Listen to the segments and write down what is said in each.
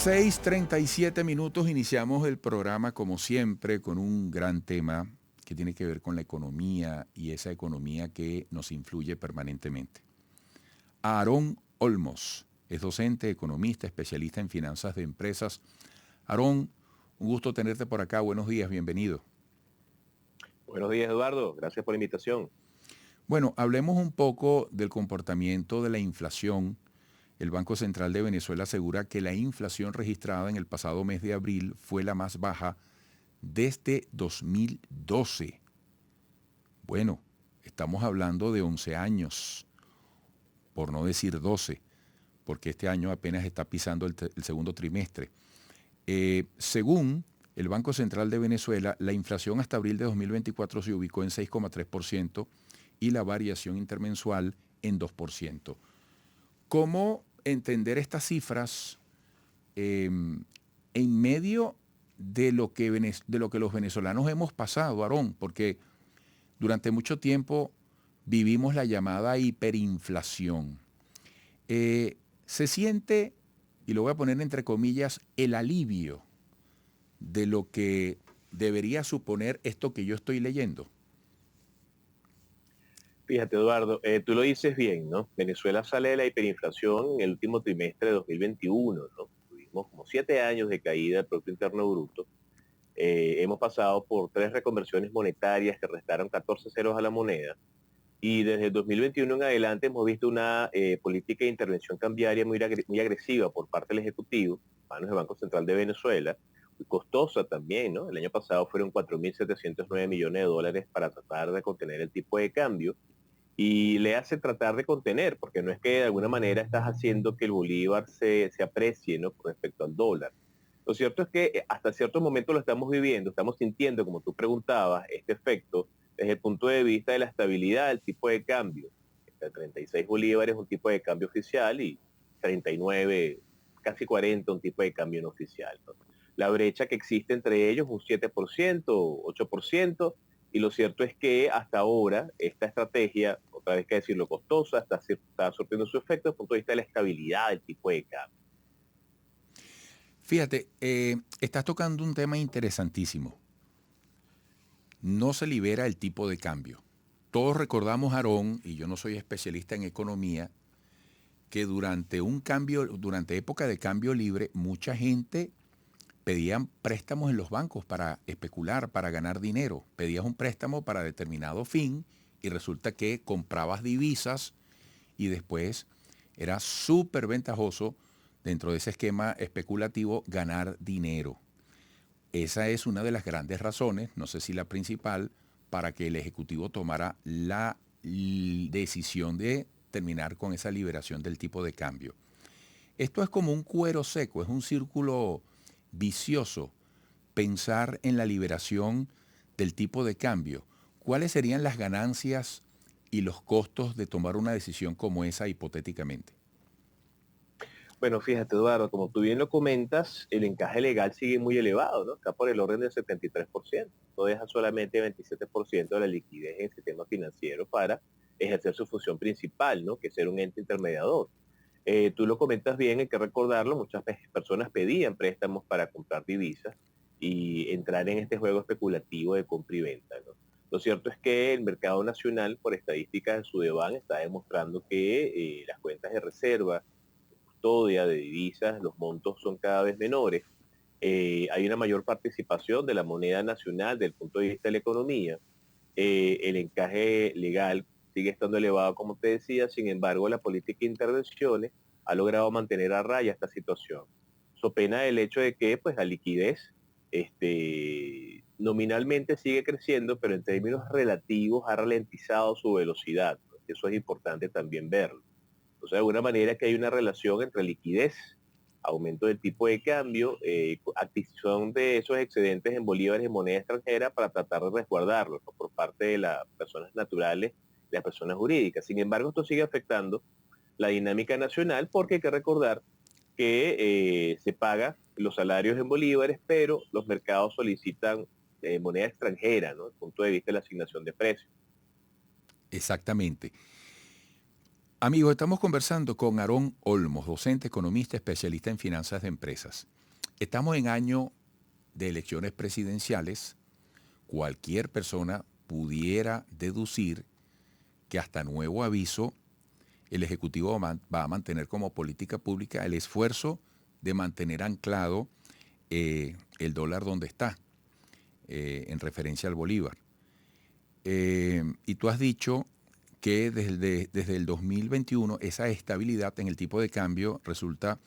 6:37 iniciamos el programa como siempre con un gran tema que tiene que ver con la economía y esa economía que nos influye permanentemente. Aarón Olmos es docente, economista, especialista en finanzas de empresas. Aarón, un gusto tenerte por acá. Buenos días, bienvenido. Buenos días, Eduardo. Gracias por la invitación. Bueno, hablemos un poco del comportamiento de la inflación. El Banco Central de Venezuela asegura que la inflación registrada en el pasado mes de abril fue la más baja desde 2012. Bueno, estamos hablando de 11 años, por no decir 12, porque este año apenas está pisando el segundo trimestre. Según el Banco Central de Venezuela, la inflación hasta abril de 2024 se ubicó en 6,3% y la variación intermensual en 2%. ¿Cómo entender estas cifras en medio de lo que los venezolanos hemos pasado, Aarón? Porque durante mucho tiempo vivimos la llamada hiperinflación. Se siente, y lo voy a poner entre comillas, el alivio de lo que debería suponer esto que yo estoy leyendo. Fíjate, Eduardo, tú lo dices bien, ¿no? Venezuela sale de la hiperinflación en el último trimestre de 2021, ¿no? Tuvimos como 7 años de caída del Producto Interno Bruto. Hemos pasado por 3 reconversiones monetarias que restaron 14 ceros a la moneda. Y desde el 2021 en adelante hemos visto una política de intervención cambiaria muy agresiva por parte del Ejecutivo, manos del Banco Central de Venezuela, muy costosa también, ¿no? El año pasado fueron 4.709 millones de dólares para tratar de contener el tipo de cambio y le hace tratar de contener, porque no es que de alguna manera estás haciendo que el bolívar se aprecie, ¿no? Con respecto al dólar. Lo cierto es que hasta cierto momento lo estamos viviendo, estamos sintiendo, como tú preguntabas, este efecto desde el punto de vista de la estabilidad del tipo de cambio. 36 bolívares un tipo de cambio oficial y 39, casi 40 un tipo de cambio no oficial, ¿no? La brecha que existe entre ellos, un 7%, 8%, y lo cierto es que hasta ahora esta estrategia, otra vez que decirlo, costosa, está surtiendo su efecto desde el punto de vista de la estabilidad del tipo de cambio. Fíjate, estás tocando un tema interesantísimo. No se libera el tipo de cambio. Todos recordamos, Aarón, y yo no soy especialista en economía, que durante época de cambio libre, mucha gente pedía préstamos en los bancos para especular, para ganar dinero. Pedías un préstamo para determinado fin y resulta que comprabas divisas y después era súper ventajoso dentro de ese esquema especulativo ganar dinero. Esa es una de las grandes razones, no sé si la principal, para que el Ejecutivo tomara la decisión de terminar con esa liberación del tipo de cambio. Esto es como un cuero seco, es un círculo vicioso pensar en la liberación del tipo de cambio. ¿Cuáles serían las ganancias y los costos de tomar una decisión como esa hipotéticamente? Bueno, fíjate, Eduardo, como tú bien lo comentas, el encaje legal sigue muy elevado, ¿no? Está por el orden del 73%. No deja solamente 27% de la liquidez en el sistema financiero para ejercer su función principal, ¿no? Que es ser un ente intermediador. Tú lo comentas bien, hay que recordarlo, muchas personas pedían préstamos para comprar divisas y entrar en este juego especulativo de compra y venta, ¿no? Lo cierto es que el mercado nacional, por estadísticas de Sudeban, está demostrando que las cuentas de reserva, custodia de divisas, los montos son cada vez menores. Hay una mayor participación de la moneda nacional desde el punto de vista de la economía. El encaje legal sigue estando elevado, como te decía, sin embargo, la política de intervenciones ha logrado mantener a raya esta situación. So pena el hecho de que pues, la liquidez nominalmente sigue creciendo, pero en términos relativos ha ralentizado su velocidad. Eso es importante también verlo. O sea, de alguna manera que hay una relación entre liquidez, aumento del tipo de cambio, adquisición de esos excedentes en bolívares y moneda extranjera para tratar de resguardarlos, ¿no? Por parte de las personas naturales y las personas jurídicas. Sin embargo, esto sigue afectando la dinámica nacional porque hay que recordar que se paga los salarios en bolívares, pero los mercados solicitan moneda extranjera, ¿no? Desde el punto de vista de la asignación de precios. Exactamente. Amigos, estamos conversando con Aarón Olmos, docente, economista, especialista en finanzas de empresas. Estamos en año de elecciones presidenciales. Cualquier persona pudiera deducir que hasta nuevo aviso el Ejecutivo va a mantener como política pública el esfuerzo de mantener anclado el dólar donde está, en referencia al bolívar. Y tú has dicho que desde el 2021 esa estabilidad en el tipo de cambio resulta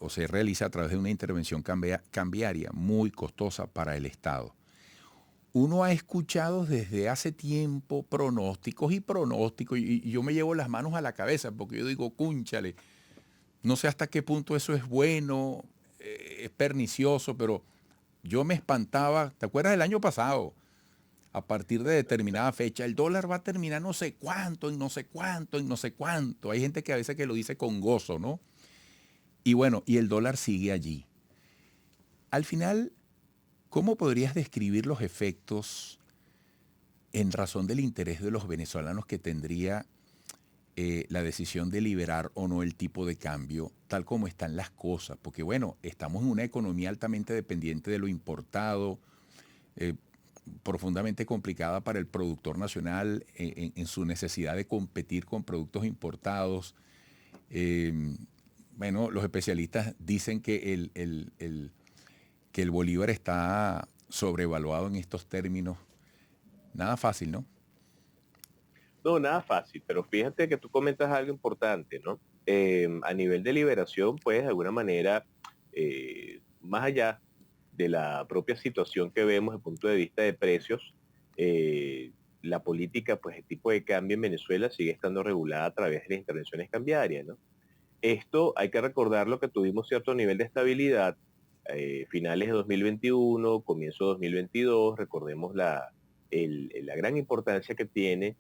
o se realiza a través de una intervención cambiaria muy costosa para el Estado. Uno ha escuchado desde hace tiempo pronósticos y yo me llevo las manos a la cabeza porque yo digo, cúnchale, no sé hasta qué punto eso es bueno, es pernicioso, pero yo me espantaba. ¿Te acuerdas del año pasado? A partir de determinada fecha, el dólar va a terminar no sé cuánto, en no sé cuánto, en no sé cuánto. Hay gente que a veces que lo dice con gozo, ¿no? Y bueno, y el dólar sigue allí. Al final, ¿cómo podrías describir los efectos en razón del interés de los venezolanos que tendría la decisión de liberar o no el tipo de cambio, tal como están las cosas? Porque bueno, estamos en una economía altamente dependiente de lo importado, profundamente complicada para el productor nacional en su necesidad de competir con productos importados. Eh, bueno, los especialistas dicen que que el bolívar está sobrevaluado en estos términos. Nada fácil, ¿no? No, nada fácil, pero fíjate que tú comentas algo importante, ¿no? A nivel de liberación, pues de alguna manera, más allá de la propia situación que vemos desde el punto de vista de precios, la política, pues el tipo de cambio en Venezuela sigue estando regulada a través de las intervenciones cambiarias, ¿no? Esto hay que recordar lo que tuvimos cierto nivel de estabilidad, finales de 2021, comienzo de 2022, recordemos la gran importancia que tiene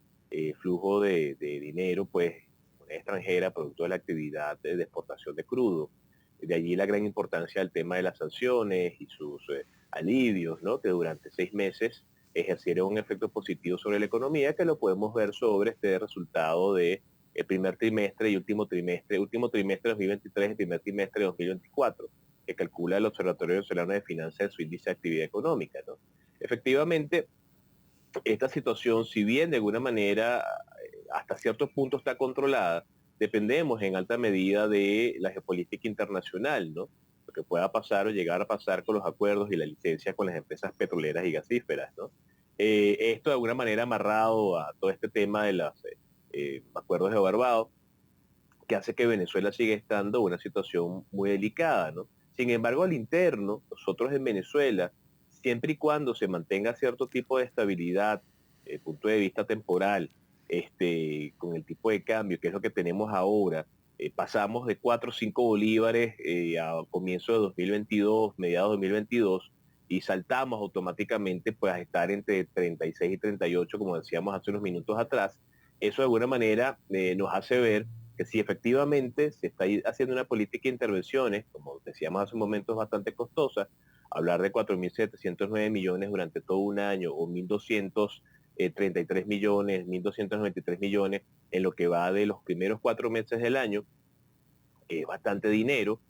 flujo de dinero, pues, moneda extranjera, producto de la actividad de exportación de crudo. De allí la gran importancia del tema de las sanciones y sus alivios, ¿no? Que durante 6 meses ejercieron un efecto positivo sobre la economía, que lo podemos ver sobre este resultado de el primer trimestre y último trimestre de 2023 y primer trimestre de 2024, que calcula el Observatorio Venezolano de Finanzas de su índice de actividad económica, ¿no? Efectivamente, esta situación, si bien de alguna manera hasta cierto punto está controlada, dependemos en alta medida de la geopolítica internacional, ¿no? Lo que pueda pasar o llegar a pasar con los acuerdos y la licencia con las empresas petroleras y gasíferas, ¿no? Esto de alguna manera amarrado a todo este tema de los acuerdos de Barbados, que hace que Venezuela siga estando en una situación muy delicada, ¿no? Sin embargo, al interno, nosotros en Venezuela, siempre y cuando se mantenga cierto tipo de estabilidad, punto de vista temporal, con el tipo de cambio, que es lo que tenemos ahora, pasamos de 4 o 5 bolívares a comienzo de 2022, mediados de 2022, y saltamos automáticamente pues a estar entre 36 y 38, como decíamos hace unos minutos atrás. Eso de alguna manera nos hace ver que si efectivamente se está haciendo una política de intervenciones, como decíamos hace un momento, es bastante costosa, hablar de 4.709 millones durante todo un año o 1.233 millones, 1.293 millones en lo que va de los primeros 4 meses del año, que es bastante dinero,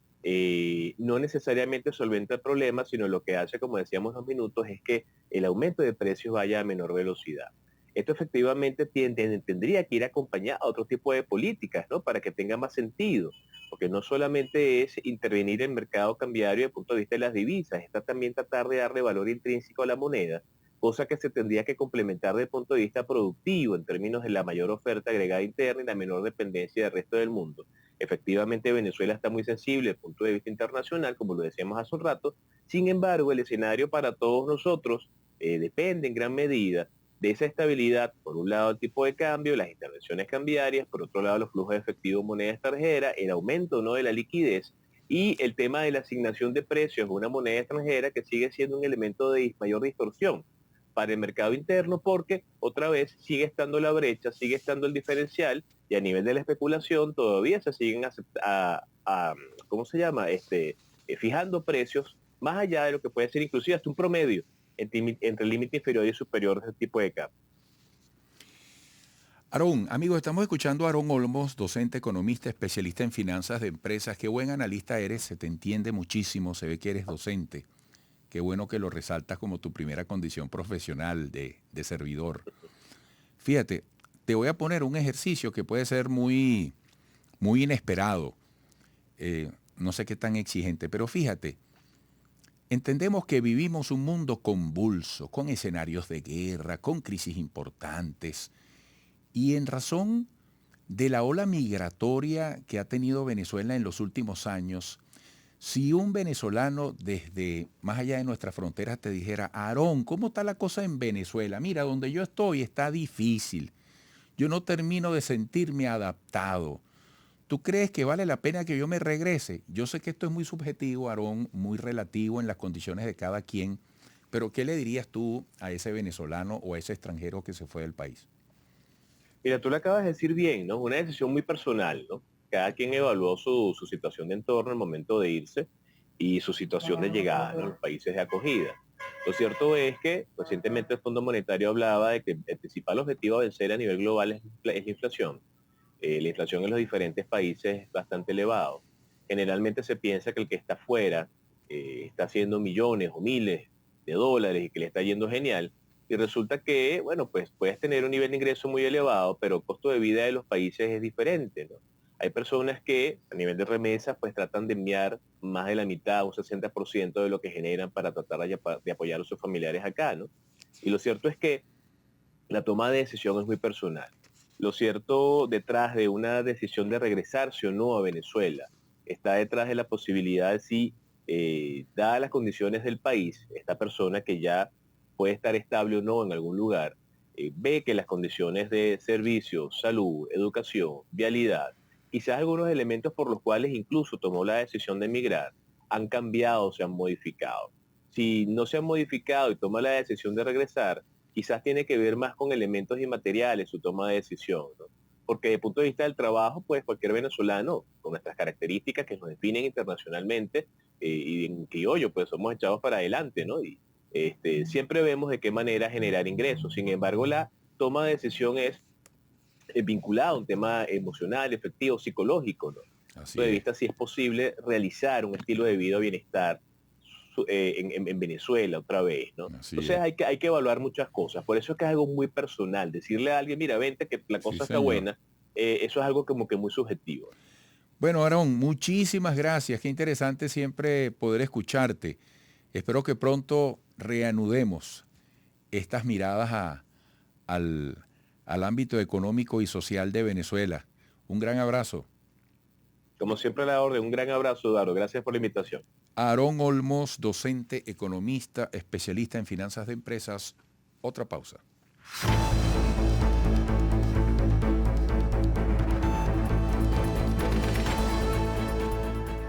no necesariamente solventa el problema, sino lo que hace, como decíamos 2 minutos, es que el aumento de precios vaya a menor velocidad. Esto efectivamente tendría que ir acompañado a otro tipo de políticas, ¿no? Para que tenga más sentido, porque no solamente es intervenir en el mercado cambiario desde el punto de vista de las divisas, está también tratar de darle valor intrínseco a la moneda, cosa que se tendría que complementar desde el punto de vista productivo, en términos de la mayor oferta agregada interna y la menor dependencia del resto del mundo. Efectivamente, Venezuela está muy sensible desde el punto de vista internacional, como lo decíamos hace un rato. Sin embargo, el escenario para todos nosotros depende en gran medida de esa estabilidad, por un lado el tipo de cambio, las intervenciones cambiarias, por otro lado los flujos de efectivo en moneda extranjera, el aumento no de la liquidez y el tema de la asignación de precios de una moneda extranjera que sigue siendo un elemento de mayor distorsión para el mercado interno porque otra vez sigue estando la brecha, sigue estando el diferencial y a nivel de la especulación todavía se siguen ¿cómo se llama? Fijando precios más allá de lo que puede ser inclusive hasta un promedio entre el límite inferior y superior de ese tipo de cambio. Aarón, amigos, estamos escuchando a Aarón Olmos, docente, economista, especialista en finanzas de empresas. Qué buen analista eres, se te entiende muchísimo, se ve que eres docente. Qué bueno que lo resaltas como tu primera condición profesional de servidor. Fíjate, te voy a poner un ejercicio que puede ser muy, muy inesperado. No sé qué tan exigente, pero fíjate, entendemos que vivimos un mundo convulso, con escenarios de guerra, con crisis importantes, y en razón de la ola migratoria que ha tenido Venezuela en los últimos años, si un venezolano desde más allá de nuestras fronteras te dijera, Aarón, ¿cómo está la cosa en Venezuela? Mira, donde yo estoy está difícil. Yo no termino de sentirme adaptado. ¿Tú crees que vale la pena que yo me regrese? Yo sé que esto es muy subjetivo, Aarón, muy relativo en las condiciones de cada quien, pero ¿qué le dirías tú a ese venezolano o a ese extranjero que se fue del país? Mira, tú lo acabas de decir bien, ¿no? Una decisión muy personal, ¿no? Cada quien evaluó su situación de entorno al momento de irse y su situación de llegada, ¿no? Los países de acogida. Lo cierto es que recientemente el Fondo Monetario hablaba de que el principal objetivo a vencer a nivel global es la inflación. La inflación en los diferentes países es bastante elevado. Generalmente se piensa que el que está afuera está haciendo millones o miles de dólares y que le está yendo genial. Y resulta que, bueno, pues puedes tener un nivel de ingreso muy elevado, pero el costo de vida de los países es diferente, ¿no? Hay personas que a nivel de remesas pues tratan de enviar más de la mitad, un 60% de lo que generan para tratar de apoyar a sus familiares acá, ¿no? Y lo cierto es que la toma de decisión es muy personal. Lo cierto detrás de una decisión de regresarse o no a Venezuela está detrás de la posibilidad de si, dadas las condiciones del país, esta persona que ya puede estar estable o no en algún lugar, ve que las condiciones de servicio, salud, educación, vialidad, quizás algunos elementos por los cuales incluso tomó la decisión de emigrar, han cambiado, se han modificado. Si no se han modificado y toma la decisión de regresar, quizás tiene que ver más con elementos inmateriales su toma de decisión, ¿no? Porque desde el punto de vista del trabajo, pues cualquier venezolano, con nuestras características que nos definen internacionalmente, y en criollo, pues somos echados para adelante, ¿no? Y siempre vemos de qué manera generar ingresos. Sin embargo, la toma de decisión es vinculada a un tema emocional, efectivo, psicológico, ¿no? Punto Así de es, vista si es posible realizar un estilo de vida de bienestar en Venezuela otra vez, ¿no? así Entonces es. hay que evaluar muchas cosas. Por eso es que es algo muy personal. Decirle a alguien, mira, vente que la Sí, cosa está señor. buena, eso es algo como que muy subjetivo. Bueno, Aarón, muchísimas gracias. Qué interesante siempre poder escucharte. Espero que pronto reanudemos estas miradas al ámbito económico y social de Venezuela. Un gran abrazo. Como siempre, a la orden, un gran abrazo, Daro. Gracias por la invitación. Aarón Olmos, docente, economista, especialista en finanzas de empresas. Otra pausa.